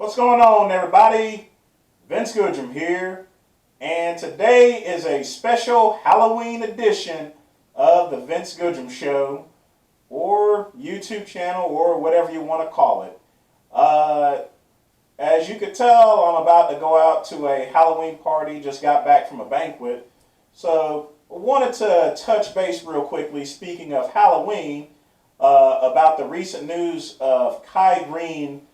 What's going on, everybody? Vince Goodrum here, and today is a special Halloween edition of the Vince Goodrum Show, or YouTube channel, or whatever you want to call it. As you could tell, I'm about to go out to a Halloween party, just got back from a banquet, so I wanted to touch base real quickly, speaking of Halloween, about the recent news of Greene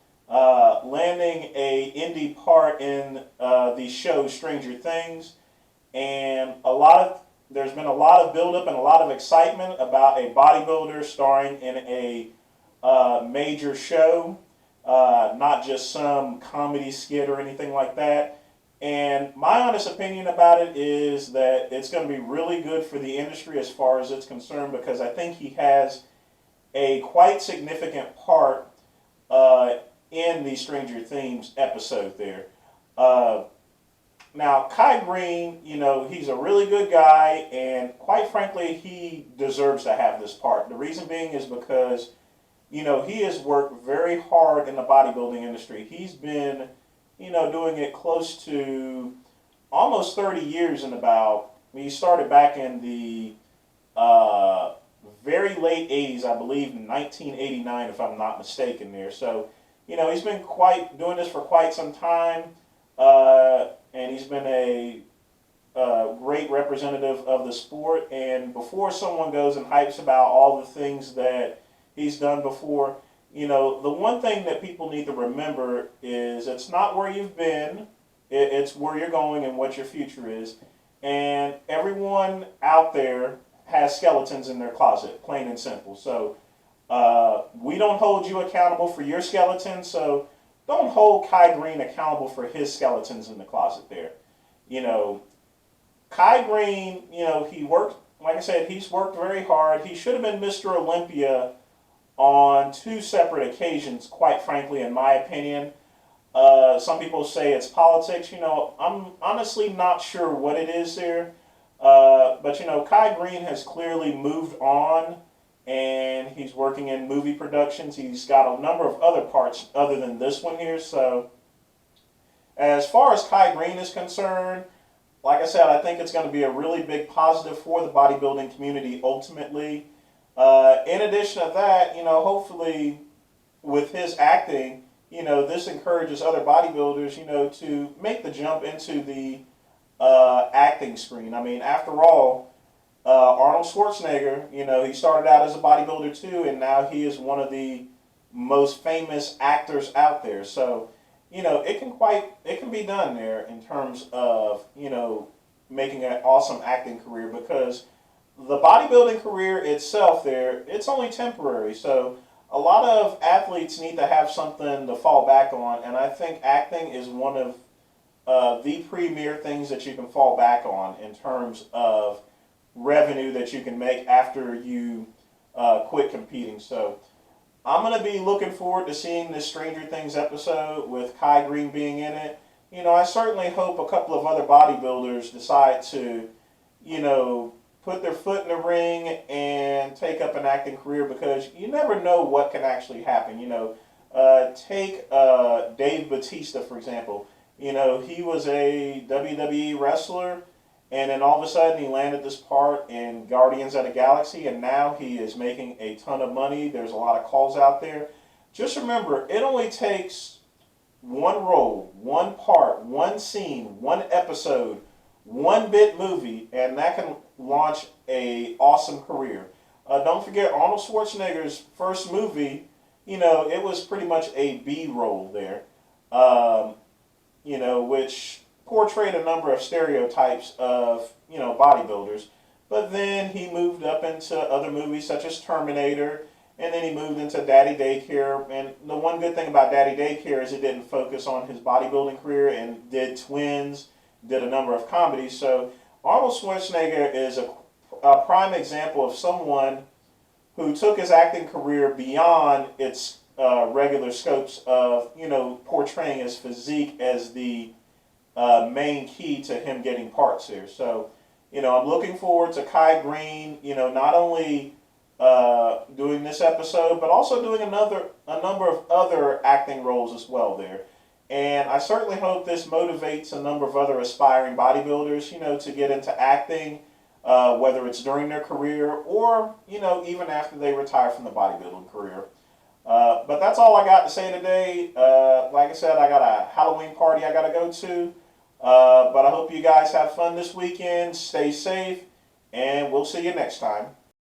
landing a indie part in the show Stranger Things, and there's been a lot of buildup and a lot of excitement about a bodybuilder starring in a major show, not just some comedy skit or anything like that. And my honest opinion about it is that it's going to be really good for the industry as far as it's concerned, because I think he has a quite significant part in the Stranger Things episode there. Now, Greene, he's a really good guy, and quite frankly, he deserves to have this part. The reason being is because, he has worked very hard in the bodybuilding industry. He's been, doing it close to almost 30 years he started back in the very late 80s, I believe, in 1989, if I'm not mistaken there. So, he's been doing this for quite some time, and he's been a great representative of the sport. And before someone goes and hypes about all the things that he's done before, the one thing that people need to remember is it's not where you've been, it's where you're going and what your future is. And everyone out there has skeletons in their closet, plain and simple. So we don't hold you accountable for your skeleton, so don't hold Greene accountable for his skeletons in the closet there. Greene, he worked, like I said, he's worked very hard. He should have been Mr. Olympia on 2 separate occasions, quite frankly, in my opinion. Some people say it's politics. I'm honestly not sure what it is there. But Greene has clearly moved on, and he's working in movie productions. He's got a number of other parts other than this one here. So as far as Greene is concerned, like I said, I think it's going to be a really big positive for the bodybuilding community ultimately. In addition to that, hopefully with his acting, this encourages other bodybuilders, to make the jump into the acting screen. I mean, after all, Arnold Schwarzenegger, he started out as a bodybuilder too, and now he is one of the most famous actors out there. So, it can be done there in terms of, making an awesome acting career, because the bodybuilding career itself there, it's only temporary. So a lot of athletes need to have something to fall back on, and I think acting is one of the premier things that you can fall back on in terms of revenue that you can make after you quit competing. So I'm going to be looking forward to seeing this Stranger Things episode with Greene being in it. I certainly hope a couple of other bodybuilders decide to, put their foot in the ring and take up an acting career, because you never know what can actually happen. Take Dave Bautista, for example. He was a WWE wrestler, and then all of a sudden he landed this part in Guardians of the Galaxy, and now he is making a ton of money. There's a lot of calls out there. Just remember, it only takes one role, one part, one scene, one episode, one bit movie, and that can launch a awesome career. Don't forget Arnold Schwarzenegger's first movie, it was pretty much a B role there. Which portrayed a number of stereotypes of, bodybuilders. But then he moved up into other movies such as Terminator, and then he moved into Daddy Daycare. And the one good thing about Daddy Daycare is it didn't focus on his bodybuilding career, and did Twins, did a number of comedies. So Arnold Schwarzenegger is a prime example of someone who took his acting career beyond its regular scopes of, portraying his physique as the main key to him getting parts here. So, I'm looking forward to Greene, not only doing this episode, but also doing a number of other acting roles as well there. And I certainly hope this motivates a number of other aspiring bodybuilders, to get into acting, whether it's during their career or, even after they retire from the bodybuilding career. But that's all I got to say today. Like I said, I got a Halloween party I got to go to. But I hope you guys have fun this weekend. Stay safe, and we'll see you next time.